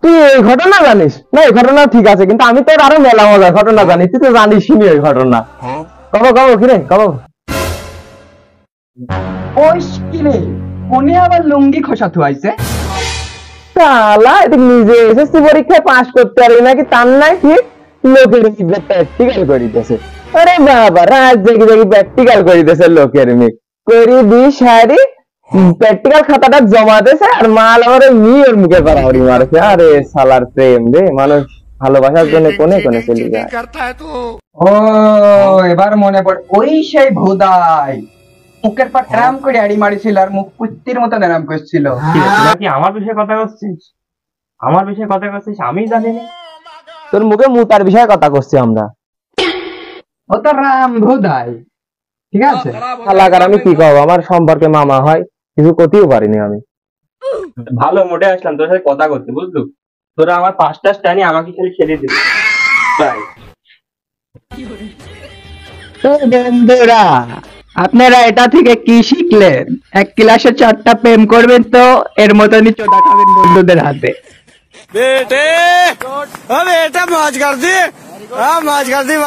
তুই এই ঘটনা জানিস না? এই ঘটনা ঠিক আছে, কিন্তু আমি তোর আরো মেলা মজার ঘটনা জানি, তুই তো জানিস নি এই ঘটনা। কব কব কিরে কব। ওই কিরে কোনে আবার লুঙ্গি খোসা থুয়াইছে? শালা এটা নিজে এসএসসি পরীক্ষায় পাস করতে পারবি নাকি তার নাই ঠিক লোকের প্র্যাকটিক্যাল করিতেছে। আরে বাবা, রাত জেগে জেগে প্র্যাকটিক্যাল করিতেছে লোকের মেয়ে করি দি সারি প্র্যাকটিক্যাল খাতাটা জমা দিয়েছে, আর মাল আমার মেয়ের মুখে করাহরি মারছে। আরে শালার প্রেম রে, মানুষ ভালোবাসার জন্য কোনে কোনে চলে যায়। ও এবার মনে পড়ে, ওই সেই ভোদাই মুখের পর ট্রাম করে আড়ি মারিছিল আর মুখ কুত্তির মতো নাম করছিল। নাকি আমার বিষয়ে কথা করছিস? আমার বিষয়ে কথা করছিস আমি জানি না। তোর মুখে মুতার বিষয়ে কথা করছি আমরা। ও তো রাম ভোদাই, ঠিক আছে। শালাকার আমি কি কব, আমার সম্পর্কে মামা হয়, কিছু করতেও পারিনি আমি। ভালো মোটে আসলাম তোর সাথে কথা করতে, বুঝলু? তোরা আমার 5টা স্টানি আমাকে খালি খেলে দিবি। বাই। তো বন্ধুরা, আপনারা এটা থেকে কি শিখলেন? এক ক্লাসে 4টা প্রেম করবেন তো এর মতনই চোদা খাবেন বন্ধুদের হাতে। बेटे बेटा मौज कर दी, हाँ मौज कर दी।